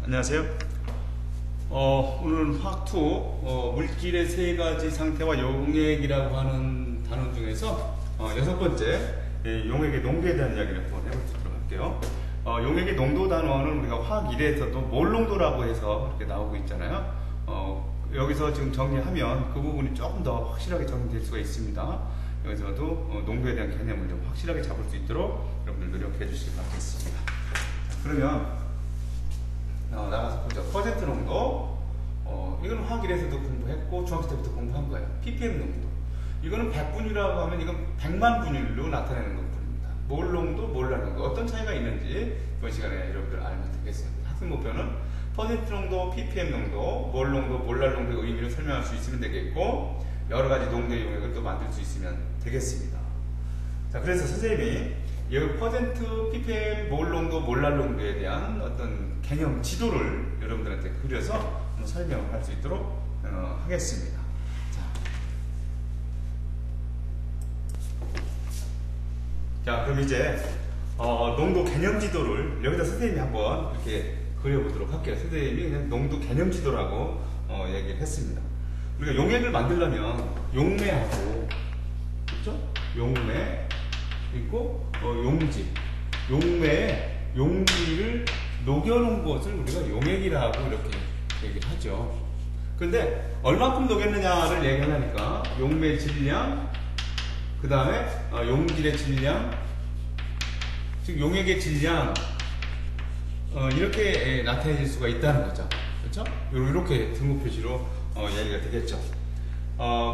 안녕하세요. 오늘은 화학2 물질의 세 가지 상태와 용액이라고 하는 단원 중에서 여섯 번째 용액의 농도에 대한 이야기를 한번 해보도록 할게요. 용액의 농도 단원은 우리가 화학 1에서도 몰 농도라고 해서 이렇게 나오고 있잖아요. 여기서 지금 정리하면 그 부분이 조금 더 확실하게 정리될 수가 있습니다. 여기서도 농도에 대한 개념을 좀 확실하게 잡을 수 있도록 여러분들 노력해 주시기 바라겠습니다. 그러면 나가서 보죠. 퍼센트 농도. 이거는 화학 1에서도 공부했고 중학교 때부터 공부한 거예요. ppm 농도. 이거는 100분율이라고 하면 이건 100만 분율로 나타내는 것뿐입니다. 몰 농도, 몰랄 농도. 어떤 차이가 있는지 이번 시간에 여러분들 알면 되겠습니다. 학습 목표는 퍼센트 농도, ppm 농도, 몰 농도, 몰랄 농도의 의미를 설명할 수 있으면 되겠고 여러 가지 농도의 용액을 또 만들 수 있으면 되겠습니다. 자, 그래서 선생님이 여기 퍼센트, ppm, 몰 농도, 몰랄 농도에 대한 어떤 개념 지도를 여러분들한테 그려서 한번 설명을 할 수 있도록 하겠습니다. 자, 그럼 이제 농도 개념 지도를 여기다 선생님이 한번 이렇게 그려보도록 할게요. 선생님이 그냥 농도 개념 지도라고 얘기를 했습니다. 우리가 용액을 만들려면 용매하고, 그렇죠? 용매 있고 용지, 용매에 용지를 녹여놓은 것을 우리가 용액이라고 이렇게 얘기를 하죠. 근데 얼마큼 녹였느냐를 얘기하니까 용매 질량, 그 다음에 용질의 질량, 즉 용액의 질량, 이렇게 나타내질 수가 있다는 거죠. 그렇죠? 이렇게 등호 표시로 얘기가 되겠죠.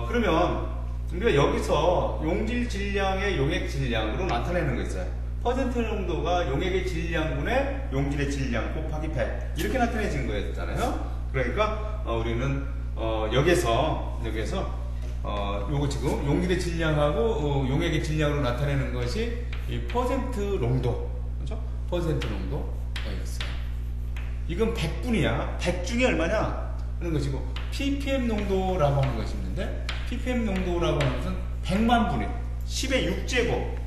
그러면 우리가 여기서 용질 질량의 용액 질량으로 나타내는 거 있어요. 퍼센트 농도가 용액의 질량분의 용질의 질량 곱하기 100 이렇게 나타내진 거였잖아요. 그러니까 우리는 여기서 요거 지금 용질의 질량하고 용액의 질량으로 나타내는 것이 이 퍼센트 농도, 그렇죠? 퍼센트 농도가 있어요. 이건 100분이야. 100 중에 얼마냐? 하는 것이고 ppm 농도라고 하는 것이 있는데 ppm 농도라고 하는 것은 100만 분의 10의 6제곱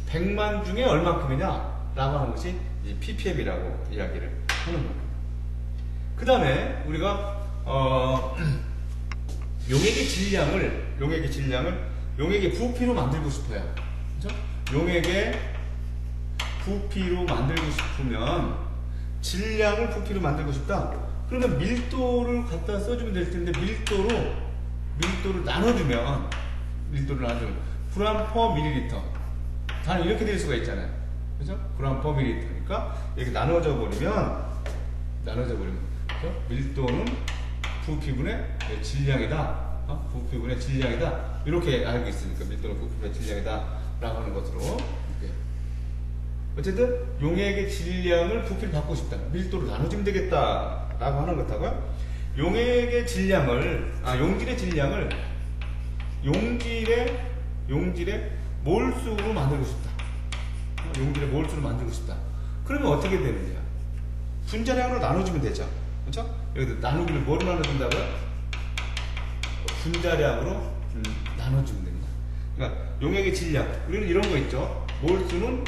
100만 중에 얼마큼이냐? 라고 하는 것이 이 ppm이라고 이야기를 하는 겁니다. 그 다음에 우리가 용액의 질량을 용액의 부피로 만들고 싶어요. 그렇죠? 용액의 부피로 만들고 싶으면 질량을 부피로 만들고 싶다. 그러면 밀도를 갖다 써주면 될 텐데 밀도를 나눠주면 그램 퍼 밀리리터 단 이렇게 될 수가 있잖아요. 그죠? 그램 퍼 밀리리터니까 이렇게 나눠져 버리면 그죠? 밀도는 부피분의 질량이다. 부피분의 질량이다. 이렇게 알고 있으니까 밀도는 부피분의 질량이다 라고 하는 것으로 이렇게. 어쨌든 용액의 질량을 부피를 받고 싶다. 밀도를 나눠주면 되겠다 라고 하는 것하고요. 용액의 질량을 용질의 질량을 용질의 몰수로 만들고 싶다. 용질의 몰수로 만들고 싶다. 그러면 어떻게 되느냐? 분자량으로 나눠주면 되죠. 그렇죠? 여기도 나누기를 뭐로 나눠준다고요? 분자량으로 나눠주면 됩니다. 그러니까 용액의 질량, 우리는 이런 거 있죠. 몰수는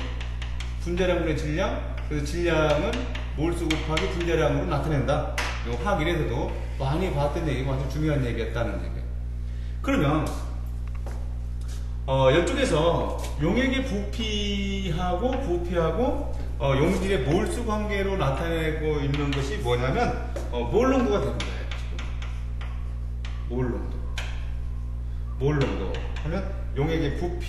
분자량분의 질량, 그래서 질량은 몰수 곱하기 분자량으로 나타낸다. 이거 화학 1에서도 많이 봤던 얘기고 아주 중요한 얘기였다는 얘기예요. 그러면 이쪽에서 용액의 부피하고 용질의 몰수 관계로 나타내고 있는 것이 뭐냐면 몰 농도가 되는 거예요. 몰 농도 하면 용액의 부피,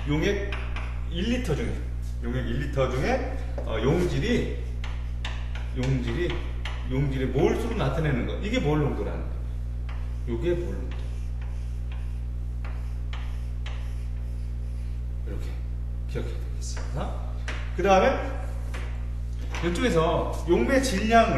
용액 1리터 중에 용질의 몰수로 나타내는 거, 이게 몰 농도라는 거예요. 이게 몰 농도. 이렇게 기억해야 되겠습니다. 그 다음에 이쪽에서 용매 질량에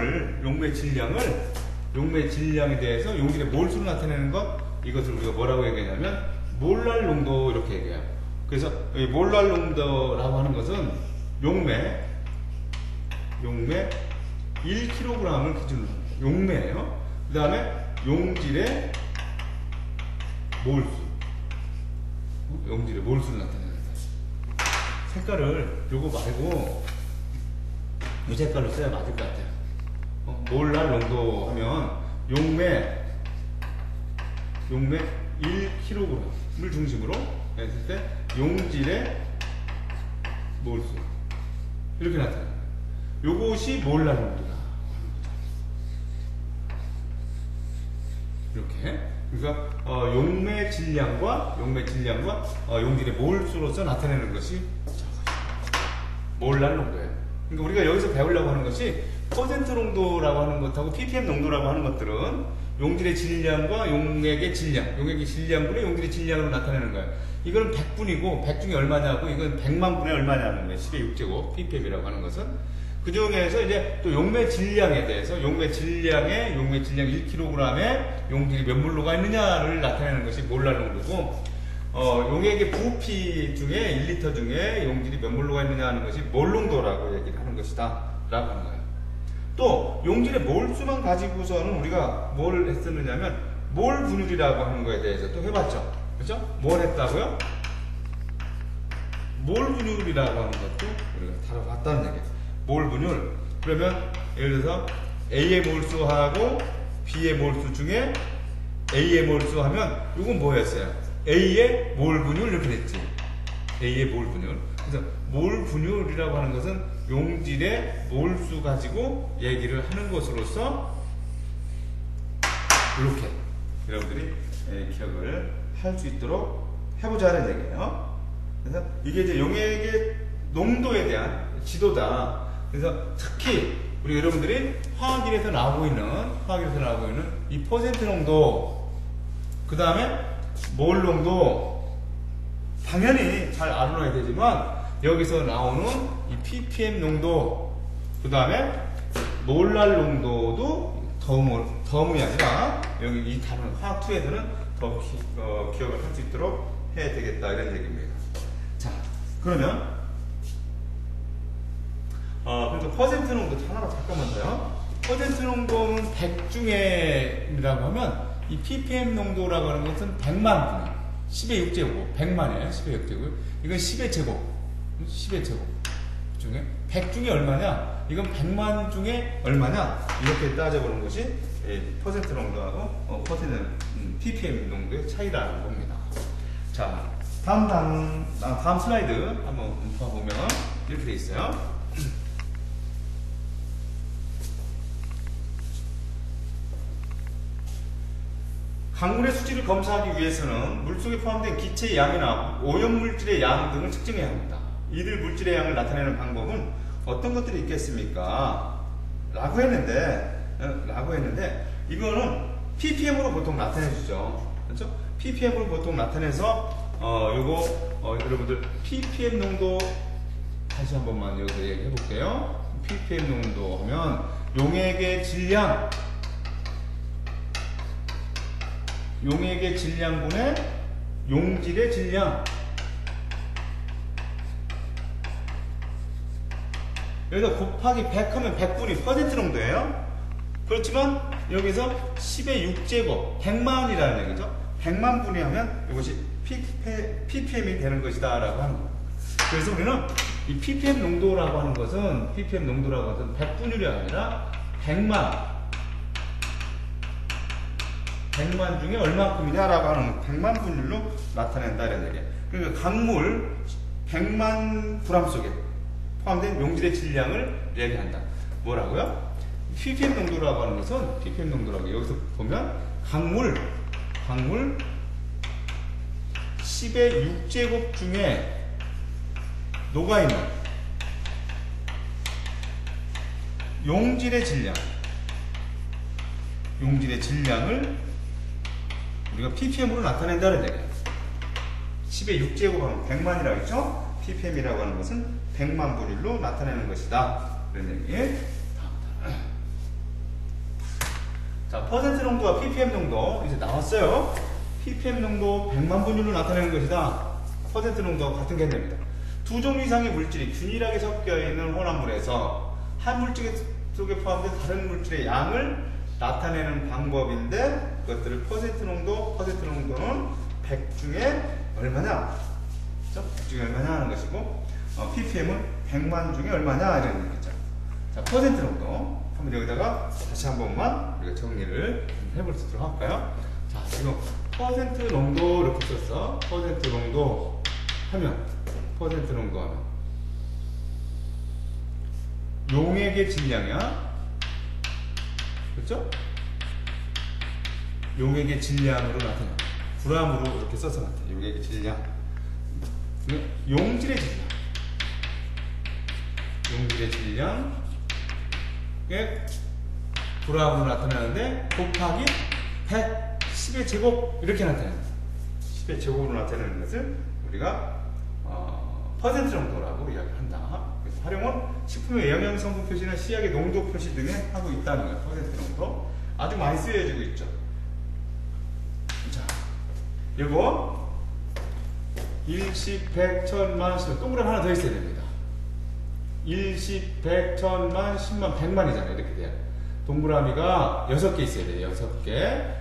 대해서 용질의 몰수로 나타내는 것, 이것을 우리가 뭐라고 얘기하냐면 몰랄 농도 이렇게 얘기해요. 그래서 이 몰랄 농도라고 하는 것은 용매 1kg을 기준으로 합니다. 용매예요. 그 다음에 용질의 몰수를 나타내는 거예요. 색깔을 요거 말고 이 색깔로 써야 맞을 것 같아요. 몰랄 농도 하면 용매 1kg을 중심으로 했을 때 용질의 몰수 이렇게 나타나요. 요것이 몰랄 농도다. 이렇게. 그러니까 용매 질량과 용질의 몰수로서 나타내는 것이 몰랄 농도예요. 그러니까 우리가 여기서 배우려고 하는 것이 퍼센트 농도라고 하는 것하고 ppm 농도라고 하는 것들은 용질의 질량과 용액의 질량분의 용질의 질량으로 나타내는 거예요. 이거는 100분이고 100 중에 얼마냐고 이건 100만 분의 얼마냐는 거예요. 10의 6제곱 ppm이라고 하는 것은. 그 중에서 이제 또 용매 질량에 대해서 용매 질량 1kg에 용질이 몇 몰로가 있느냐를 나타내는 것이 몰랄 농도고, 용액의 부피 중에 1리터 중에 용질이 몇 몰로가 있느냐 하는 것이 몰 농도라고 얘기를 하는 것이다 라고 하는 거예요. 또 용질의 몰수만 가지고서는 우리가 뭘 했었느냐면 몰 분율이라고 하는 거에 대해서 또 해봤죠. 그렇죠? 뭘 했다고요? 몰 분율이라고 하는 것도 우리가 다뤄봤다는 얘기예요. 몰 분율. 그러면 예를 들어서 A의 몰수하고 B의 몰수 중에 A의 몰수 하면 이건 뭐였어요? A의 몰 분율 이렇게 됐지. A의 몰 분율. 그래서 몰 분율이라고 하는 것은 용질의 몰수 가지고 얘기를 하는 것으로서 이렇게 여러분들이 기억을 할 수 있도록 해보자는 얘기예요. 그래서 이게 이제 용액의 농도에 대한 지도다. 그래서 특히 우리 여러분들이 화학일에서 나오고 있는 이 퍼센트 농도, 그 다음에 몰 농도 당연히 잘 알아놔야 되지만 여기서 나오는 이 ppm 농도, 그 다음에 몰랄 농도도 더음이 아니라 여기 이 다른 화학2에서는 더 기억을 할 수 있도록 해야 되겠다 이런 얘기입니다. 자, 그러면 그래서 퍼센트 농도 하나만 잠깐만요. 퍼센트 농도는 100 중에라고 하면 이 ppm 농도라고 하는 것은 100만 분의 10의 6제곱, 100만에 10의 6제곱, 이건 10의 제곱 중에 100 중에 얼마냐? 이건 100만 중에 얼마냐? 이렇게 따져보는 것이 퍼센트 농도하고 ppm 농도의 차이라는 겁니다. 자, 다음 슬라이드 한번 봐보면 이렇게 돼 있어요. 강물의 수질을 검사하기 위해서는 물속에 포함된 기체의 양이나 오염물질의 양 등을 측정해야 합니다. 이들 물질의 양을 나타내는 방법은 어떤 것들이 있겠습니까? 라고 했는데 이거는 ppm으로 보통 나타내주죠. 그렇죠? ppm으로 보통 나타내서 여러분들 ppm 농도 다시 한 번만 여기서 얘기해 볼게요. ppm 농도 하면 용액의 질량분의 용질의 질량. 여기서 곱하기 100 하면 100분이 퍼센트 농도예요. 그렇지만 여기서 10의 6제곱 100만이라는 얘기죠. 100만 분위 하면 이것이 ppm이 되는 것이다 라고 하는 거예요. 그래서 우리는 이 ppm 농도라고 하는 것은 100분율이 아니라 100만 중에 얼마큼이냐라고 하는 100만 분율로 나타낸다 이런 얘기예요. 그러니까 강물 100만 g 속에 포함된 용질의 질량을 얘기한다. 뭐라고요? ppm 농도라고 하는 것은 ppm 농도라고 여기서 보면 강물 10의 6제곱 중에 녹아있는 용질의 질량을 우리가 ppm으로 나타낸다는 얘기예요. 10의 6제곱 하면 100만이라고 했죠? ppm이라고 하는 것은 100만 분율로 나타내는 것이다. 이런 얘기. 자, 퍼센트 농도와 ppm 농도 이제 나왔어요. ppm 농도 100만 분율로 나타내는 것이다. 퍼센트 농도와 같은 개념입니다. 두 종류 이상의 물질이 균일하게 섞여 있는 혼합물에서 한 물질 속에 포함된 다른 물질의 양을 나타내는 방법인데 그것들을 퍼센트 농도는 100 중에 얼마냐? 100 중에 얼마냐 하는 것이고 ppm은 100만 중에 얼마냐 이런 얘기죠. 자, 퍼센트 농도. 한번 여기다가 다시 한 번만 우리가 정리를 해볼 수 있도록 할까요? 자, 지금 퍼센트 농도 이렇게 썼어. 퍼센트 농도 하면, 퍼센트 농도 하면. 용액의 질량이야. 그렇죠? 용액의 질량으로 나타나. g으로 이렇게 써서 나타나. 용액의 질량. 용질의 질량. 용질의 질량에 g으로 나타나는데 곱하기 100, 10의 제곱 이렇게 나타납니다. 10의 제곱으로 나타내는 것을 우리가 퍼센트 농도라고 이야기를 한다. 그래서 활용은 식품의 영양성분 표시나 시약의 농도 표시 등에 하고 있다는 거예요. 퍼센트 농도 아주 많이 쓰여지고 있죠. 자, 이거 일십, 백, 천만, 십만 동그라미 하나 더 있어야 됩니다. 일십, 백, 천만, 십만, 백만이잖아요. 이렇게 돼요. 동그라미가 6개 있어야 돼요. 6개.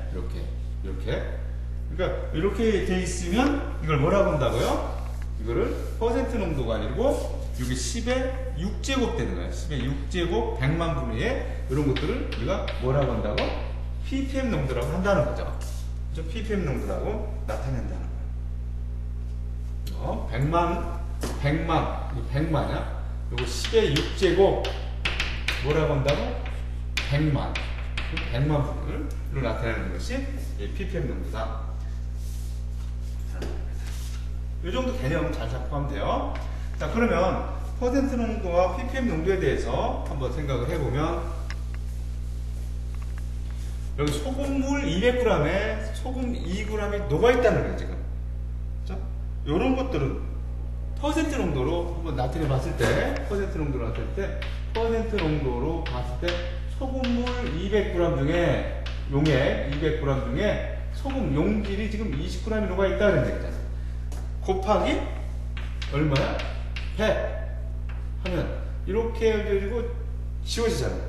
이렇게. 그러니까 이렇게 돼 있으면 이걸 뭐라고 한다고요? 이거를 퍼센트 농도가 아니고 이게 10의 6제곱 되는 거예요. 10의 6제곱 100만 분의 이런 것들을 우리가 뭐라고 한다고? ppm 농도라고 한다는 거죠. 그렇죠? ppm 농도라고 나타낸다는 거예요. 100만이야. 요거 10의 6제곱 뭐라고 한다고? 100만 분을 나타내는 것이 ppm 농도다. 이 정도 개념 잘 잡고 하면 돼요. 자, 그러면 퍼센트 농도와 ppm 농도에 대해서 한번 생각을 해보면, 여기 소금물 200g에 소금 2g이 녹아있다는 거예요, 지금. 그렇죠? 이런 것들은 퍼센트 농도로 한번 나타내 봤을 때, 퍼센트 농도로 봤을 때, 소금물 200g 중에, 용액 200g 중에 소금 용질이 지금 20g이 녹아있다는 얘기잖아요. 곱하기 얼마야? 100 하면 이렇게 해가지고 지워지잖아요.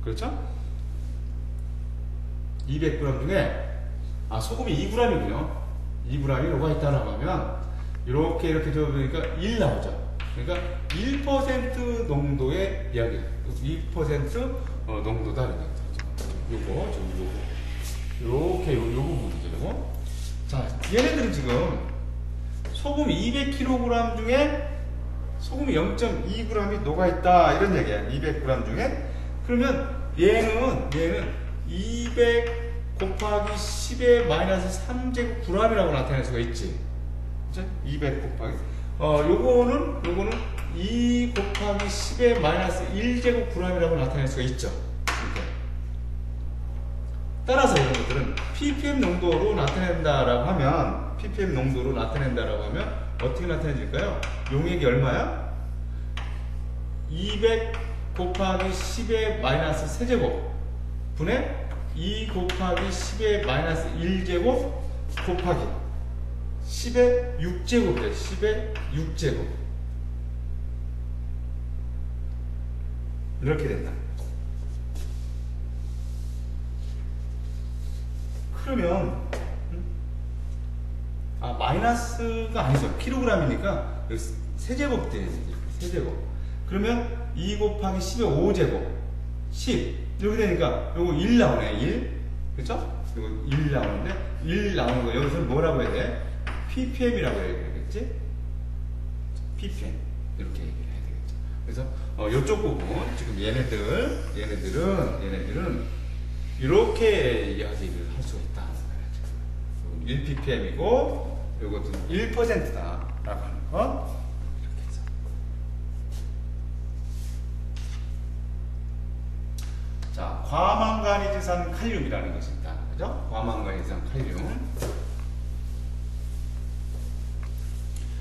그렇죠? 200g 중에 소금이 2g이군요. 2g이 녹아있다라고 하면 이렇게 적어보니까 1 나오죠. 그러니까 1% 농도의 이야기, 2% 농도다. 요거 부분이죠. 요거. 자, 얘네들은 지금 소금 200kg 중에 소금이 0.2g이 녹아있다 이런 얘기야. 200g 중에. 그러면 얘는 200 곱하기 10의 마이너스 3제곱 g이라고 나타낼 수가 있지. 그죠? 200 곱하기 요거는 2 곱하기 10의 마이너스 1제곱 g이라고 나타낼 수가 있죠. 이렇게. 따라서 이런 것들은 ppm 농도로 나타낸다라고 하면 어떻게 나타내질까요? 용액이 얼마야? 200 곱하기 10의 마이너스 세제곱 분의 2 곱하기 10의 마이너스 1제곱 곱하기 10의 6제곱이에요. 10의 6제곱 이렇게 된다. 그러면 마이너스가 아니죠. 킬로그램이니까 세제곱 돼야지. 세제곱. 그러면 2 곱하기 10의 5제곱 10 이렇게 되니까 요거 1 나오네. 1. 그쵸? 요거 1 나오는데 1 나오는 거 여기서 뭐라고 해야 돼? ppm이라고 해야 되겠지? ppm 이렇게 얘기를 해야 되겠죠. 그래서 요쪽 부분 지금 얘네들은 이렇게 이야기를 할 수가 있다. 1ppm이고 이것도 1%다 라고 하는 거 이렇게 해서. 자, 과망가니지산 칼륨이라는 것이 있다. 그죠? 과망가니지산 칼륨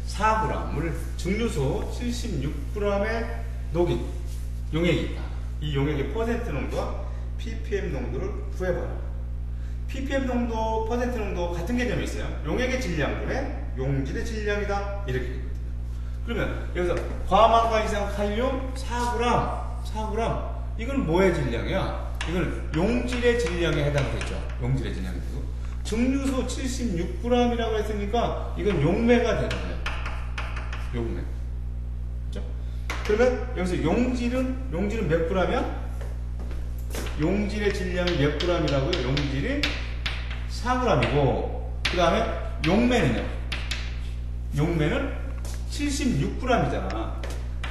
4g 물 증류소 76g의 녹인 용액이 있다. 이 용액의 퍼센트 농도와 ppm 농도를 구해봐라. ppm 농도, 퍼센트 농도 같은 개념이 있어요. 용액의 질량분의 용질의 질량이다. 이렇게 되거든요. 그러면 여기서 과망가니지산 칼륨 4g 이건 뭐의 질량이야? 이건 용질의 질량에 해당되죠. 용질의 질량이 되고 증류소 76g이라고 했으니까 이건 용매가 되는 거예요. 용매. 그렇죠? 그러면 여기서 용질은 몇 g이야? 용질의 질량이 몇 g이라고요? 용질이 4g이고, 그 다음에 용매는요? 용매는 76g이잖아.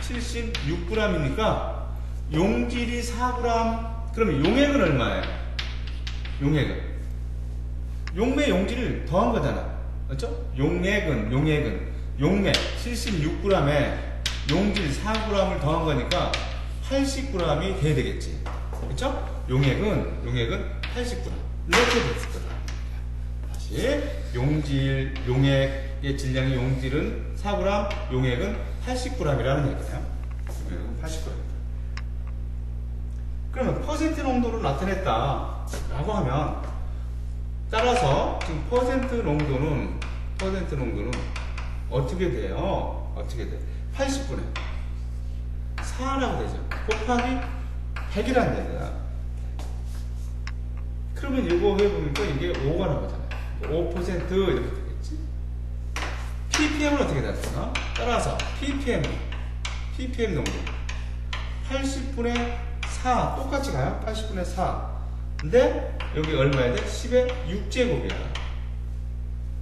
76g이니까 용질이 4g. 그러면 용액은 얼마예요? 용액은 용매 용질을 더한 거잖아. 그렇죠? 용매 76g에 용질 4g을 더한 거니까 80g이 돼야 되겠지. 그렇죠? 용액은 80g. 이렇게 됐을 거다. 다시 용액의 질량이 용질은 4g, 용액은 80g이라는 얘기예요. 용액은 80g. 그러면 퍼센트 농도로 나타냈다라고 하면, 따라서 지금 퍼센트 농도는 어떻게 돼요? 어떻게 돼? 80분의 4라고 되죠. 곱하기 100이라는 얘기야. 그러면 이거 해보니까 이게 5가 나오잖아요. 5% 이렇게 되겠지? ppm은 어떻게 됐을까? 따라서 ppm 농도 80분의 4 똑같이 가요. 80분의 4. 근데 여기 얼마야 돼? 10의 6제곱이야.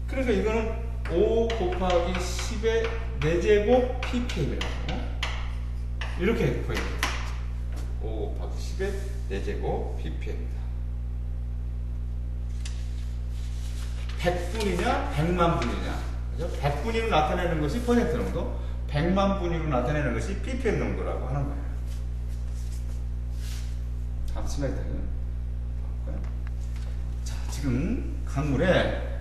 그러니까 이거는 5 곱하기 10의 4제곱 ppm이라고 이렇게 보입니다. 5 곱하기 10의 4제곱 ppm입니다. 100분이냐 100만 분이냐, 그죠? 100분위로 나타내는 것이 퍼센트 농도, 100만 분위로 나타내는 것이 ppm 농도라고 하는 거예요. 다음 슬라이드. 자, 지금 강물에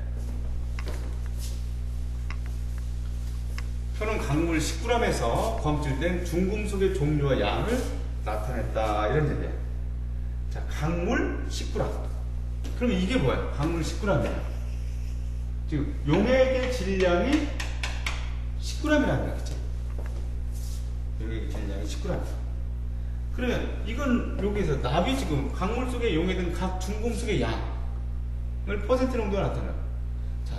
표는 강물 10g에서 검출된 중금속의 종류와 양을 나타냈다, 이런 얘기예요. 자, 강물 10g. 그러면 이게 뭐예요? 강물 10g이에요. 지금 용액의 질량이 10g이라는 거겠죠. 용액의 질량이 10g. 그러면 이건 여기서 납이 지금 강물 속에 용해든 각 중금속의 양을 퍼센트 농도가 나타나요. 자,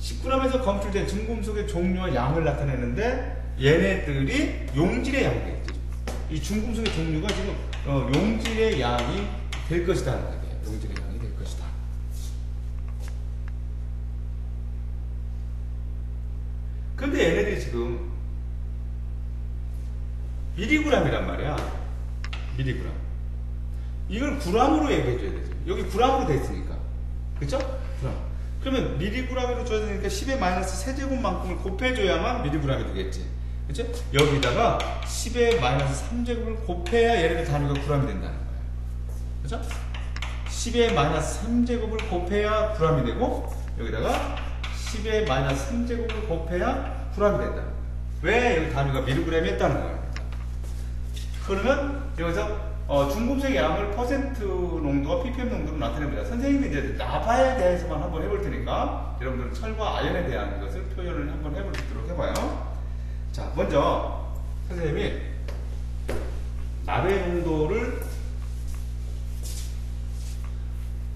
10g에서 검출된 중금속의 종류와 양을 나타내는데 얘네들이 용질의 양이 되겠죠. 이 중금속의 종류가 지금 용질의 양이 될 것이다 하는 거예요. 용질의 양이 될 것이다. 근데 얘네들이 지금 미리그램이란 말이야. 미리그램. 이걸 g으로 얘기해줘야 되죠. 여기 g으로 돼 있으니까. 그쵸? 그럼. 그러면 미리그램으로 줘야 되니까 10의 마이너스 세제곱만큼을 곱해줘야만 미리그램이 되겠지. 그쵸? 여기다가 10의 마이너스 3제곱을 곱해야 얘네들 단위가 g이 된다는 거예요. 그쵸? 10의 마이너스 3제곱을 곱해야 g이 되고, 여기다가 10의 마이너스 3제곱을 곱해야 g이 된다는 거예요. 왜 여기 단위가 미리그램이었다는 거예요. 그러면 여기서 중금속의 양을 퍼센트 농도와 ppm 농도로 나타냅니다. 선생님이 이제 나바에 대해서만 한번 해볼 테니까 여러분들은 철과 아연에 대한 것을 표현을 한번 해볼 수 있도록 해봐요. 자, 먼저 선생님이 나베 농도를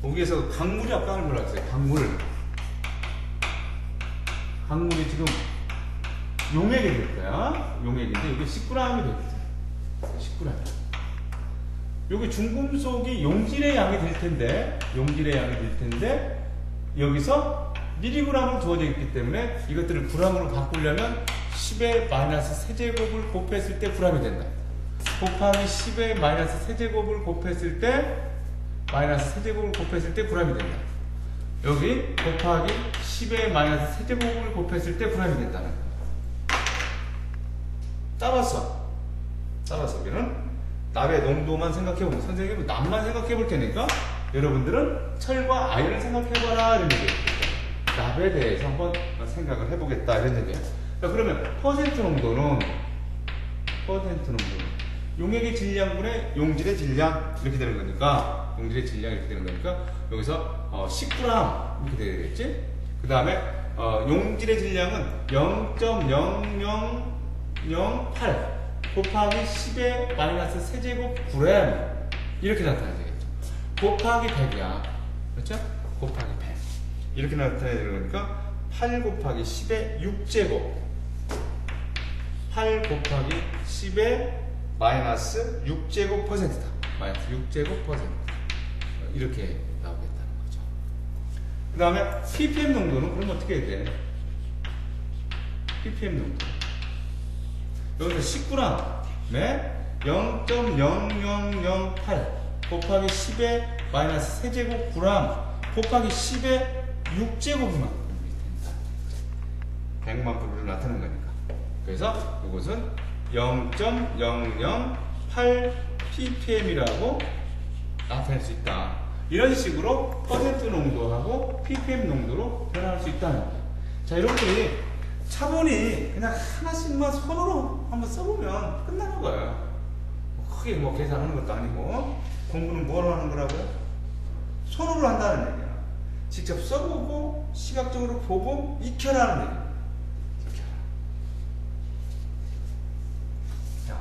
여기에서 강물이 아까 하는 거라 했어요. 강물이 지금 용액이 될 거야. 용액인데 이게 10g이 되겠지. 10g. 여기 중금속이 용질의 양이 될 텐데, 여기서 미리그램을 주어져 있기 때문에 이것들을 g으로 바꾸려면 10의 마이너스 세제곱을 곱했을 때 g이 된다. 곱하기 10의 마이너스 세제곱을 곱했을 때 g이 된다. 여기 곱하기 10의 마이너스 세제곱을 곱했을 때 g이 된다는 거야. 따라서 우리는 납의 농도만 생각해보면, 선생님은 납만 생각해볼 테니까 여러분들은 철과 아연을 생각해봐라, 이런 얘기예요. 납에 대해서 한번 생각을 해보겠다, 이런 얘기예요. 자, 그러면 퍼센트 농도는 용액의 질량분의 용질의 질량 이렇게 되는 거니까, 여기서 10g 이렇게 되겠지. 그 다음에 용질의 질량은 0.0008 곱하기 10의 마이너스 세제곱 g 이렇게 나타나야 되겠죠. 곱하기 100이야. 그렇죠? 곱하기 100 이렇게 나타나야 되는 거니까 8 곱하기 10의 6제곱 8 곱하기 10의 마이너스 6제곱%다. 마이너스 6제곱%. 이렇게 나오겠다는 거죠. 그 다음에 ppm 농도는 그럼 어떻게 해야 돼? ppm 농도. 여기서 10g에 0.0008 곱하기 10의 마이너스 세제곱 g 곱하기 10의 6제곱만 100만 분으로 나타낸 거니까. 그래서 이것은 0.008 ppm이라고 나타낼 수 있다. 이런 식으로 퍼센트 농도하고 ppm 농도로 변화할 수 있다는 거예요. 자, 여러분들이 차분히 그냥 하나씩만 손으로 한번 써보면 끝나는 거예요. 크게 뭐 계산하는 것도 아니고. 공부는 뭐로 하는 거라고요? 손으로 한다는 얘기야. 직접 써보고 시각적으로 보고 익혀라는 얘기야. 익혀라. 자,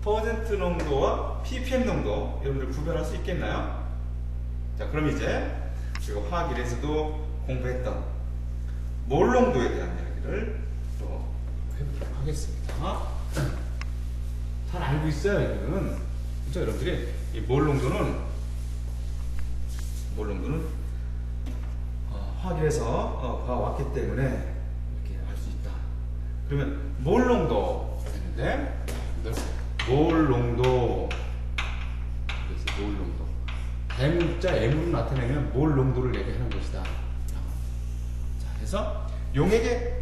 퍼센트 농도와 ppm 농도 여러분들 구별할 수 있겠나요? 자, 그럼 이제 제가 화학 1에서도 공부했던 몰 농도에 대한 이야기를 또 해보도록 하겠습니다. 잘 알고 있어요, 이거는. 그렇죠? 여러분들이 이 몰 농도는 화학에서 봐왔기 때문에 이렇게 알 수 있다. 그러면 몰 농도 했는데 몰 농도 그래서 몰 농도 대문자 M으로 나타내면 몰 농도를 얘기하는 것이다. 자, 그래서 용액의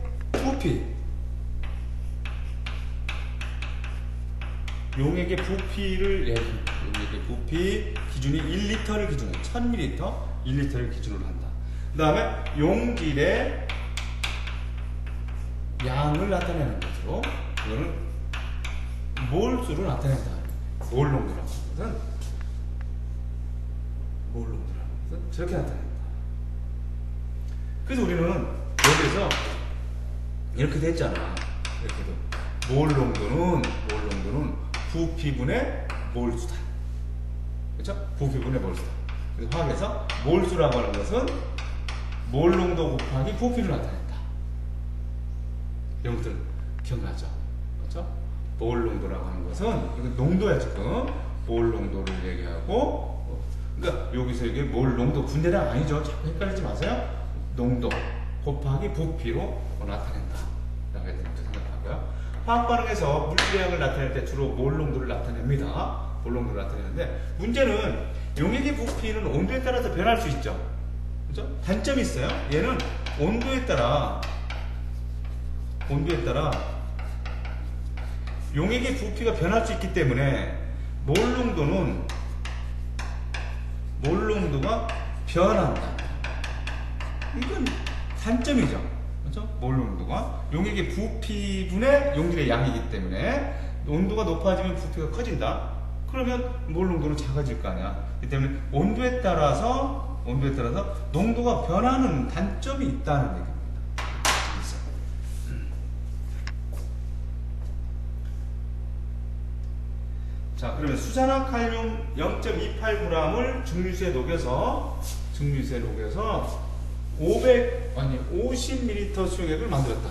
용액의 부피를 용액의 부피 기준이 1리터를 기준으로 1000ml 1리터를 기준으로 한다. 그 다음에 용질의 양을 나타내는 거죠. 이거는 몰수로 나타낸다. 몰 농도라는 것은 저렇게 나타낸다. 그래서 우리는 여기에서 이렇게 됐잖아. 이렇게도 몰 농도는 부피분의 몰수다. 그렇죠? 부피분의 몰수다. 그래서 화학에서 몰수라고 하는 것은 몰 농도 곱하기 부피를 나타낸다. 여러분들 기억나죠? 그렇죠? 몰 농도라고 하는 것은 이건 농도야 지금. 몰 농도를 얘기하고 그러니까 여기서 이게 몰 농도 분자량 아니죠? 자꾸 헷갈리지 마세요. 농도 곱하기 부피로 나타낸다. 라고 생각하고요. 화학 반응에서 물질량을 나타낼 때 주로 몰 농도를 나타냅니다. 몰 농도를 나타내는데 문제는 용액의 부피는 온도에 따라서 변할 수 있죠. 그죠? 단점이 있어요. 얘는 온도에 따라 용액의 부피가 변할 수 있기 때문에 몰 농도가 변한다. 이건 단점이죠. 그렇죠? 몰 농도가 용액의 부피분의 용질의 양이기 때문에 온도가 높아지면 부피가 커진다. 그러면 몰 농도는 작아질 거 아니야. 그렇기 때문에 온도에 따라서 농도가 변하는 단점이 있다는 얘기입니다. 자, 그러면 수산화칼륨 0.28g을 증류수에 녹여서 50ml 수용액을 만들었다.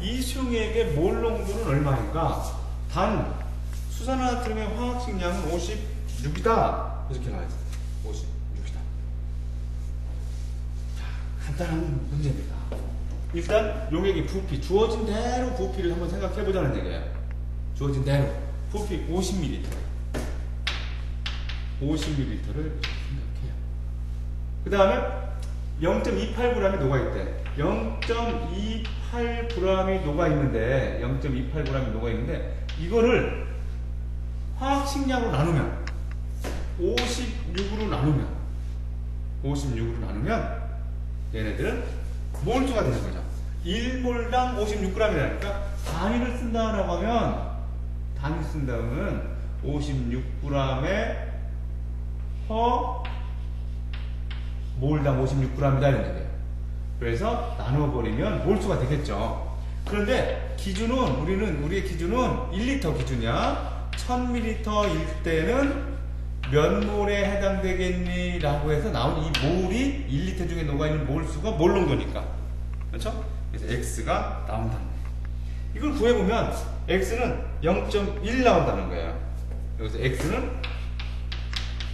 이 수용액의 몰 농도는 얼마인가? 단 수산화칼륨의 화학식량은 56이다. 이렇게 나와있어. 56이다. 자, 간단한 문제입니다. 일단 용액의 부피, 주어진 대로 부피를 한번 생각해보자는 얘기예요. 주어진 대로 부피 50ml 50ml를 생각해요. 그 다음에 0.28g이 녹아있대. 0.28g이 녹아있는데 이거를 화학식량으로 나누면 56으로 나누면 얘네들은 몰수가 되는 거죠. 1몰당 56g이라니까 단위를 쓴다고 하면 56g에 몰당 56g이다 이런 얘기예요. 그래서 나눠버리면 몰수가 되겠죠. 그런데 우리의 기준은 1리터 기준이야. 1000ml일 때는 몇 몰에 해당되겠니? 라고 해서 나온 이 몰이 1리터 중에 녹아있는 몰수가 몰 농도니까. 그렇죠? 그래서 X가 나온다. 이걸 구해보면 x는 0.1 나온다는 거예요. 여기서 x는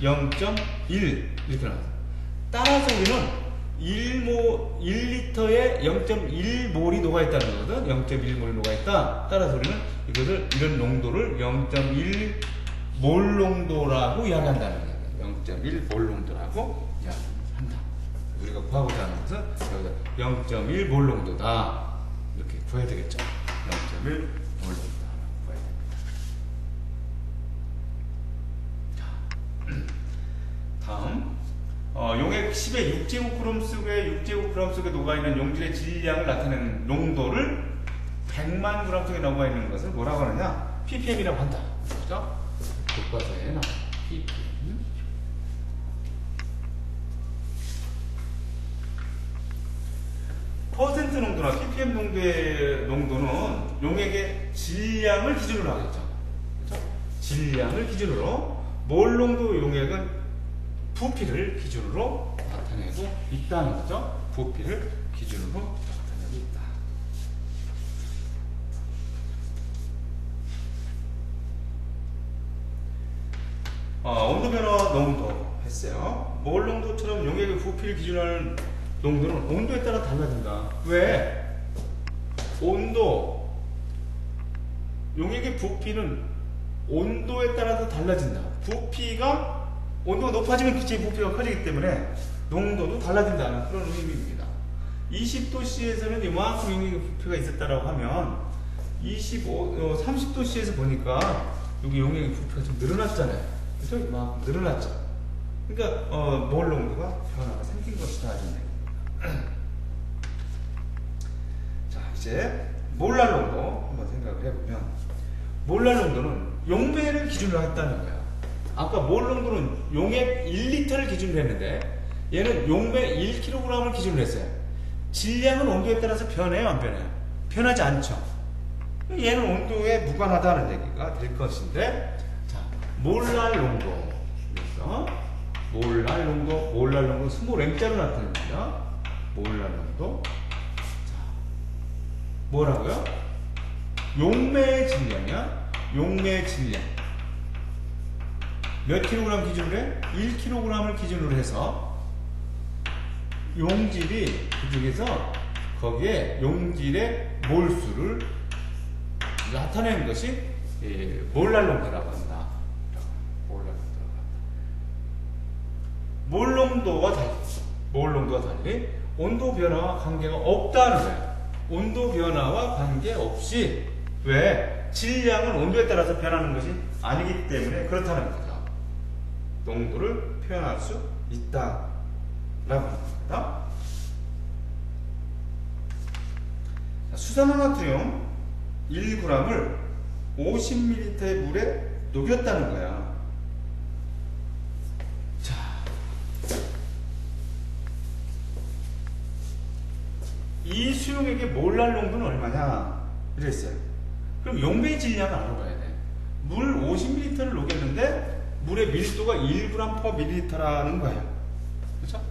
0.1 이렇게 나와요. 따라서 우리는 1리터에 0.1몰이 녹아있다는 거거든. 0.1몰이 녹아있다. 따라서 우리는 이것을, 이런 농도를 0.1몰 농도라고 이야기한다는 거예요. 0.1몰 농도라고 이야기한다. 우리가 구하고자 하는 것은 여기다 0.1몰 농도다. 이렇게 구해야 되겠죠. 0.1몰 농도다. 구해야 됩니다. 다음. 용액 10의 6제곱그램 속에 녹아있는 용질의 질량을 나타내는 농도를 100만 그램 속에 녹아있는 것을 뭐라고 하느냐? ppm이라고 한다. 그죠? 교과서에 나와. ppm. 퍼센트 농도나 ppm 농도는 용액의 질량을 기준으로 하겠죠. 그죠? 질량을 기준으로. 몰 농도 용액은 부피를 기준으로 나타내고 있다는 거죠. 부피를 기준으로 나타내고 있다. 온도 변화 농도 했어요. 몰 농도처럼 용액의 부피를 기준으로 하는 농도는 온도에 따라 달라진다. 왜? 용액의 부피는 온도에 따라서 달라진다. 온도가 높아지면 기체의 부피가 커지기 때문에 농도도 달라진다는 그런 의미입니다. 20도씨에서는 이만큼 용액의 부피가 있었다라고 하면 30도씨에서 보니까 여기 용액의 부피가 좀 늘어났잖아요. 그죠? 이만큼 늘어났죠. 그러니까 몰 농도가 변화가 생긴 것이다. 자, 이제 몰랄 농도 한번 생각을 해보면, 몰랄 농도는 용매를 기준으로 했다는 거야. 아까 몰 농도는 용액 1리터를 기준으로 했는데 얘는 용매 1kg을 기준으로 했어요. 질량은 온도에 따라서 변해요, 안 변해요? 변하지 않죠. 얘는 온도에 무관하다는 얘기가 될 것인데, 자, 몰랄 농도. 그래서 몰랄 농도 스몰 m자로 나타냅니다. 몰랄 농도. 자, 뭐라고요? 용매의 질량이야. 용매의 질량. 몇 킬로그램 기준으로 해? 1kg을 기준으로 해서 용질이 그중에서 거기에 용질의 몰수를 나타내는 것이 몰랄 농도라고 한다. 몰 농도와 달리 온도 변화와 관계가 없다는 거야. 온도 변화와 관계없이, 왜? 질량은 온도에 따라서 변하는 것이 아니기 때문에 그렇다는 거죠. 농도를 표현할 수 있다라고 하는 겁니다. 수산화나트륨 1g을 50ml의 물에 녹였다는 거야. 자, 이 수용액의 몰랄 농도는 얼마냐? 이랬어요. 그럼 용매의 질량을 알아봐야 돼. 물 50ml를 녹였는데 물의 밀도가 1g/ml라는 거예요. 그렇죠?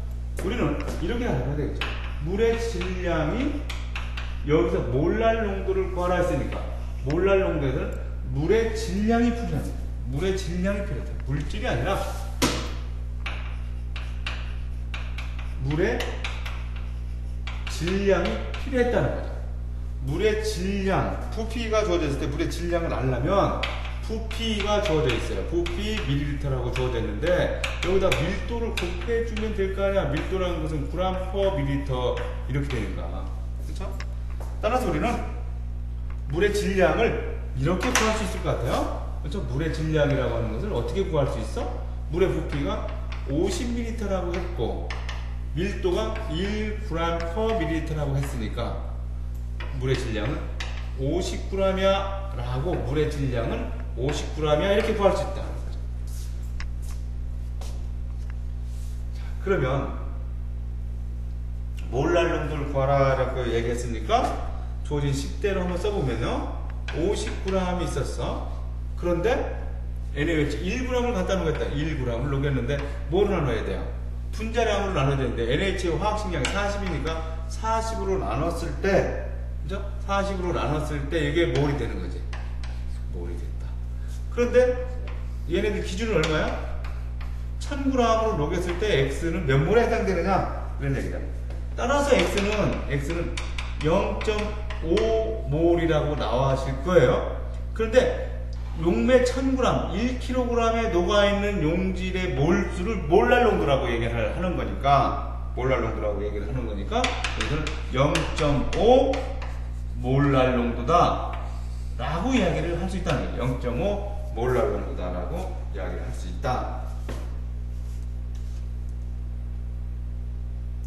우리는 이렇게 알아야 되겠죠. 물의 질량이, 여기서 몰랄 농도를 구하라 했으니까 몰랄 농도에서는 물의 질량이 필요합니다. 물의 질량이 필요하다. 물질이 아니라 물의 질량이 필요했다는 거죠. 물의 질량, 부피가 주어졌을 때 물의 질량을 알려면 부피가 주어져 있어요. 부피 밀리리터라고 주어져 있는데 여기다 밀도를 곱해주면 될 거 아니야. 밀도라는 것은 g/ml 이렇게 되니까. 그렇죠? 따라서 우리는 물의 질량을 이렇게 구할 수 있을 것 같아요. 그렇죠? 물의 질량이라고 하는 것을 어떻게 구할 수 있어? 물의 부피가 50ml라고 했고 밀도가 1g/ml라고 했으니까 물의 질량은 50g이야 라고, 물의 질량은 50g이야 이렇게 구할 수 있다. 자, 그러면 몰랄 농도를 구하라고 얘기했으니까 주어진 식대로 한번 써보면요, 50g이 있었어. 그런데 NaOH 1g을 갖다 놓겠다. 1g을 녹였는데 뭐로 나눠야 돼요? 분자량으로 나눠야 되는데 NaH의 화학식량이 40이니까 40으로 나눴을 때 그죠? 40으로 나눴을 때 이게 몰이 되는 거지. 몰이 됐다. 그런데 얘네들 기준은 얼마야? 1000g으로 녹였을 때 X는 몇 몰에 해당되느냐? 이런 얘기다. 따라서 X는 0.5몰이라고 나와실 거예요. 그런데 용매 1000g, 1kg에 녹아있는 용질의 몰수를 몰랄 농도라고 얘기를 하는 거니까, 여기서는 0.5 몰랄 농도다 라고 이야기를 할 수 있다는 거예요. 0.5 몰랄 농도다 라고 이야기를 할 수 있다.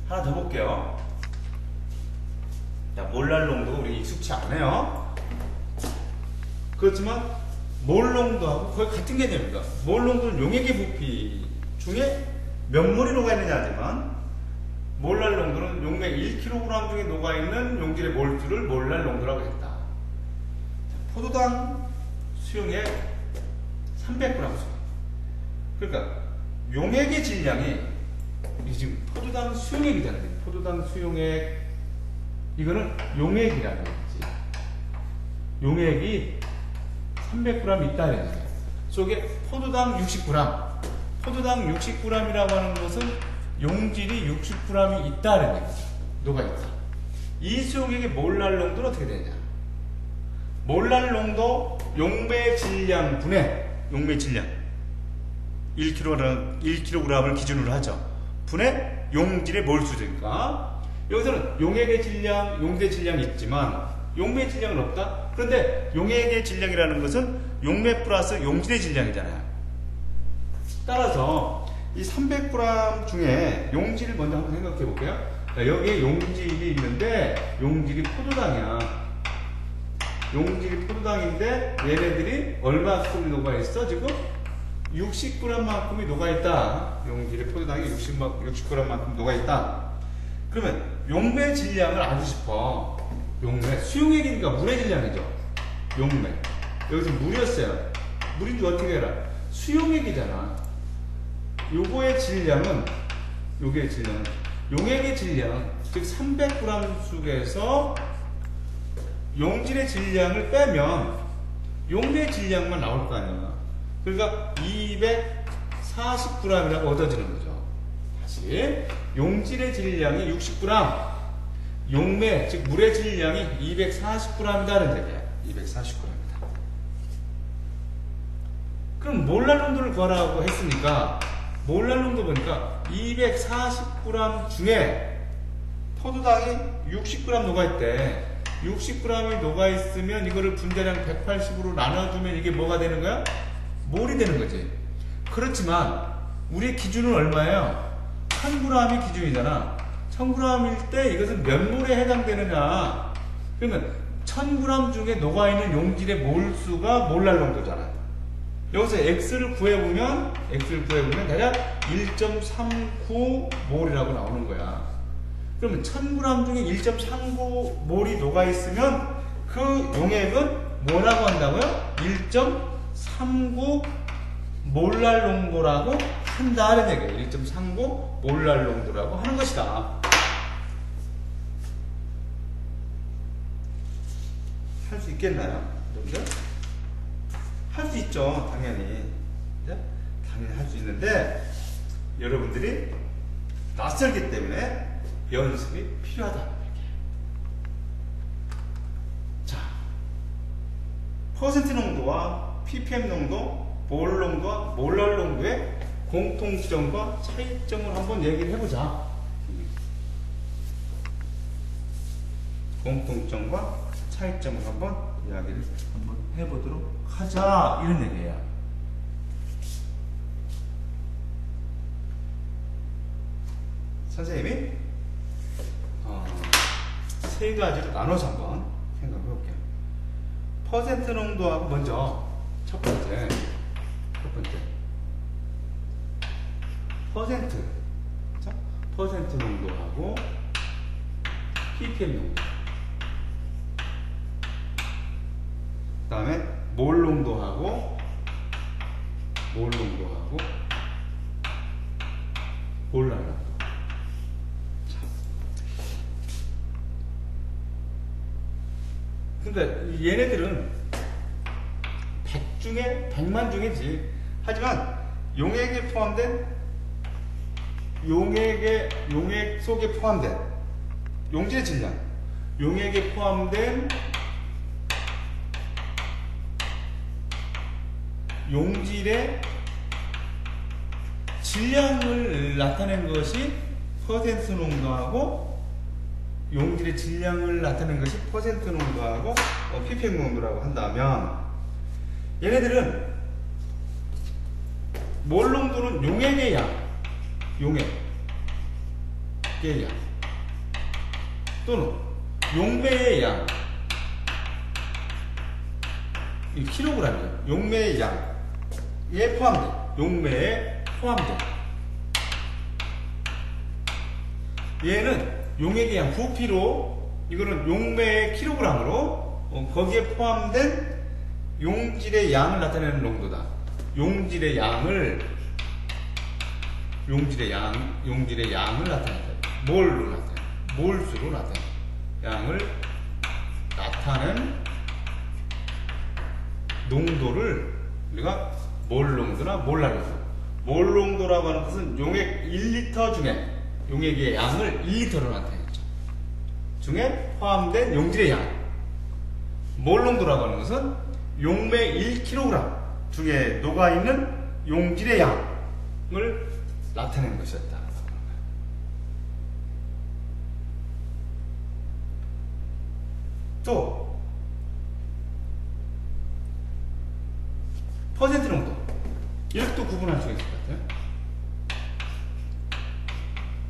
하나 더 볼게요. 자, 몰랄 농도 우리 익숙치 않아요. 그렇지만 몰 농도하고 거의 같은 개념입니다. 몰 농도는 용액의 부피 중에 몇 몰이 녹아있느냐 하지만, 몰랄 농도는 용매 1kg 중에 녹아있는 용질의 몰수를 몰랄 농도라고 했다. 자, 포도당 수용액 300g 수용. 그러니까 용액의 질량이, 이 지금 포도당 수용액이잖아요. 포도당 수용액, 이거는 용액이라는 거지. 용액이 300g 있다는 거예요. 속에 포도당 60g. 포도당 60g이라고 하는 것은 용질이 60g이 있다는 거죠. 녹아있다. 이 수용액의 몰랄 농도는 어떻게 되냐? 몰랄 농도 용매 질량 분의 용매 질량 1kg을 기준으로 하죠. 분의 용질의 몰수니까 여기서는 용액의 질량, 용질의 질량이 있지만 용매의 질량은 없다. 그런데 용액의 질량이라는 것은 용매 플러스 용질의 질량이잖아요. 따라서 이 300g 중에 용질을 먼저 한번 생각해 볼게요. 여기에 용질이 있는데 용질이 포도당이야. 용질이 포도당인데 얘네들이 얼마큼이 녹아있어? 지금 60g만큼이 녹아있다. 용질이 포도당이 60g만큼 녹아있다. 그러면 용매 질량을 알고 싶어. 용매, 수용액이니까 물의 질량이죠. 용매. 여기서 물이었어요. 물인 줄 어떻게 알아? 수용액이잖아. 요거의 질량은, 용액의 질량, 즉 300g 속에서 용질의 질량을 빼면 용매의 질량만 나올 거 아니야. 그러니까 240g이라고 얻어지는 거죠. 다시 용질의 질량이 60g, 용매, 즉 물의 질량이 240g이다는 얘기야. 240g이다. 그럼 몰랄 농도를 구하라고 했으니까 몰랄 농도 보니까 240g 중에 포도당이 60g 녹아있대. 60g이 녹아있으면 이거를 분자량 180으로 나눠주면 이게 뭐가 되는 거야? 몰이 되는 거지. 그렇지만 우리의 기준은 얼마예요? 1000g이 기준이잖아. 1000g일 때 이것은 몇 몰에 해당되느냐? 그러면 1000g 중에 녹아있는 용질의 몰수가 몰랄 농도잖아. 여기서 X를 구해보면 대략 1.39몰이라고 나오는 거야. 그러면 1000g 중에 1.39몰이 녹아있으면 그 용액은 뭐라고 한다고요? 1.39 몰랄 농도라고 한다는 얘기예요. 1.39 몰랄 농도라고 하는 것이다. 할 수 있겠나요? 여러분들? 할 수 있죠. 당연히. 당연히 할 수 있는데 여러분들이 낯설기 때문에 연습이 필요하다. 자, 퍼센트 농도와 ppm 농도, 몰 농도와 몰랄 농도의 공통점과 차이점을 한번 얘기를 해보자. 공통점과 차이점을 한번 이야기를 한번 해보도록 하자. 이런 얘기예요. 선생님이 세 가지로 나눠서 한번 생각해 볼게요. 퍼센트 농도하고 먼저 첫 번째 퍼센트 농도하고 ppm 농도, 그 다음에 몰 농도하고 몰랄 농도. 그러니까 얘네들은 100만 중에지. 하지만 용액에 포함된 용액 속에 포함된 용질의 질량, 용액에 포함된 용질의 질량을 나타낸 것이 퍼센트 농도하고 용질의 질량을 나타낸 것이 퍼센트 농도하고 ppm 농도라고 한다면, 얘네들은 몰 농도는 용액의 양, 용액의 양 또는 용매의 양, 이 킬로그램이죠. 용매의 양에 포함된, 용매에 포함된, 얘는 용액의 양 부피로, 이거는 용매의 킬로그램으로 거기에 포함된 용질의 양을 나타내는 농도다. 용질의 양을 나타낸다. 몰로 나타낸다. 몰수로 나타낸다. 양을 나타낸 농도를 우리가 몰 농도나 몰랄 농도. 몰 농도라고 하는 것은 용액 1리터 중에 용액의 양을 1리터로 나타내죠. 중에 포함된 용질의 양. 몰 농도라고 하는 것은 용매 1kg 중에 녹아있는 용질의 양을 나타내는 것이었다. 또 퍼센트 농도, 이렇게 또 구분할 수 있을 것 같아요.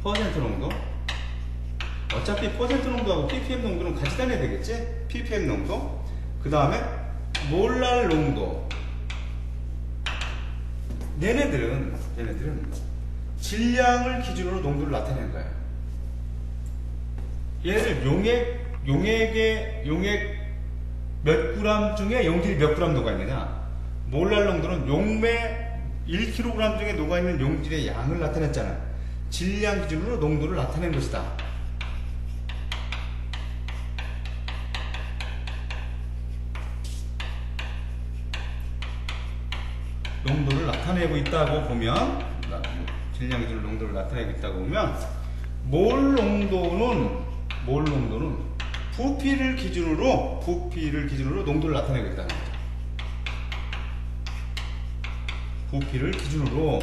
퍼센트 농도, 어차피 퍼센트 농도하고 ppm 농도는 같이 다녀야 되겠지? ppm 농도, 그 다음에 몰랄 농도. 얘네들은 질량을 기준으로 농도를 나타내는 거예요. 얘네들 용액 몇 그램 중에 용질이 몇 그램 녹아있느냐, 몰랄 농도는 용매 1kg 중에 녹아있는 용질의 양을 나타냈잖아. 질량 기준으로 농도를 나타낸 것이다. 농도를 나타내고 있다고 보면, 질량 기준으로 농도를 나타내고 있다고 보면, 몰 농도는 부피를 기준으로 농도를 나타내고 있다는 거죠. 부피를 기준으로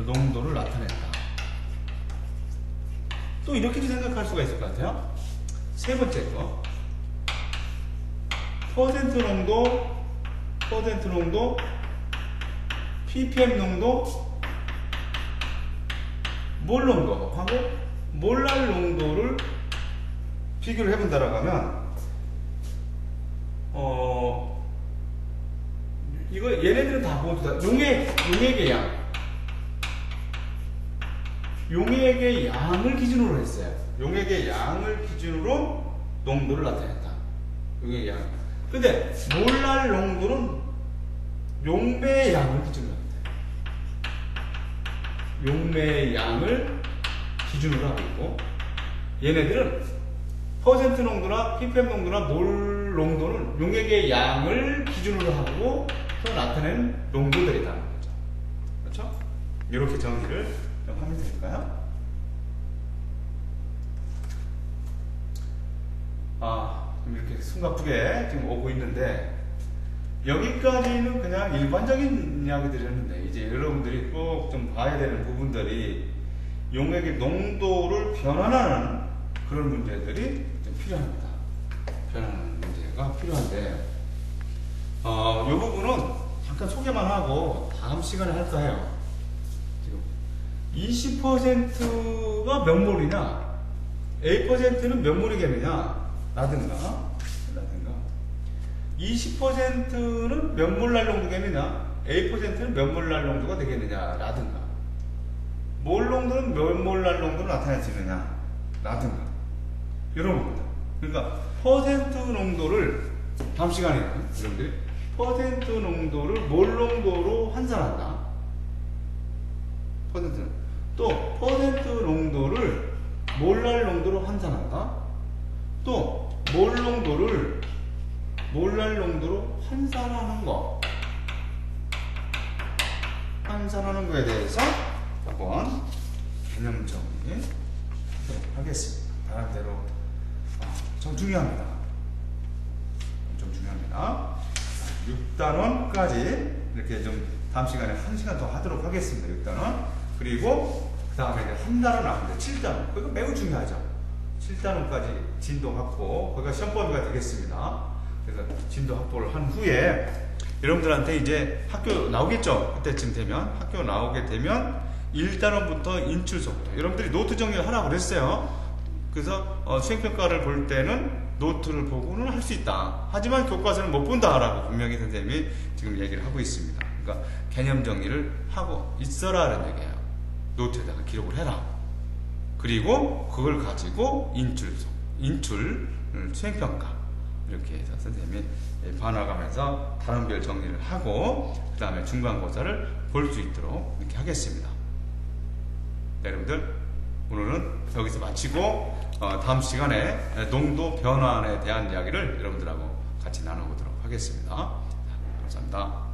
농도를 나타낸다. 또 이렇게도 생각할 수가 있을 것 같아요. 세 번째 거, 퍼센트 농도, ppm 농도, 몰 농도하고 몰랄 농도를 비교를 해본다라고 하면, 이거 얘네들은 다 모두 다 용액의 양을 기준으로 했어요. 용액의 양을 기준으로 농도를 나타냈다. 용액의 양. 근데 몰랄 농도는 용매의 양을 기준으로 합니다. 용매의 양을 기준으로 하고 있고, 얘네들은 퍼센트 농도나 ppm 농도나 몰 농도는 용액의 양을 기준으로 하고 또 나타낸 농도들이라는 거죠. 그렇죠? 이렇게 정리를 좀 하면 될까요? 이렇게 숨가쁘게 지금 오고 있는데, 여기까지는 그냥 일반적인 이야기들이었는데, 이제 여러분들이 꼭 좀 봐야 되는 부분들이 용액의 농도를 변환하는 그런 문제들이 좀 필요합니다. 변환하는 문제가 필요한데, 이 부분은 잠깐 소개만 하고 다음 시간에 할까 해요. 지금 20%가 몇 몰이냐, A%는 몇 몰이겠느냐 라든가 20%는 몇 몰랄 농도겠느냐, A%는 몇 몰랄 농도가 되겠느냐 라든가, 몰 농도는 몇 몰랄 농도로 나타낼 수 있느냐 라든가, 이런 겁니다. 그러니까 퍼센트 농도를 다음 시간에 여러분들이 퍼센트 농도를 몰 농도로 환산한다. 퍼센트 농도를 몰랄 환산한다. 또 몰 농도를 몰랄 농도로 환산하는 거에 대해서 한번 개념 정리 하겠습니다. 다른 대로 좀 중요합니다. 좀 중요합니다. 6단원까지 이렇게 좀 다음 시간에 1시간 더 하도록 하겠습니다. 6단원. 그리고 그 다음에 이제 한 단원 나오는데 7단원. 그거 매우 중요하죠. 7단원까지 진도 확보. 거기가 시험 범위가 되겠습니다. 그래서 진도 확보를 한 후에 여러분들한테 이제 학교 나오겠죠. 그때쯤 되면 학교 나오게 되면 1단원부터 인출 속도. 여러분들이 노트 정리를 하라고 그랬어요. 그래서 수행평가를 볼 때는 노트를 보고는 할 수 있다. 하지만 교과서는 못 본다라고 분명히 선생님이 지금 얘기를 하고 있습니다. 그러니까 개념 정리를 하고 있어라는 얘기예요. 노트에다가 기록을 해라. 그리고 그걸 가지고 인출 수행평가 이렇게 해서 선생님이 반화가면서 단원별 정리를 하고 그 다음에 중간고사를 볼 수 있도록 이렇게 하겠습니다. 네, 여러분들 오늘은 여기서 마치고 다음 시간에 농도 변환에 대한 이야기를 여러분들하고 같이 나눠보도록 하겠습니다. 감사합니다.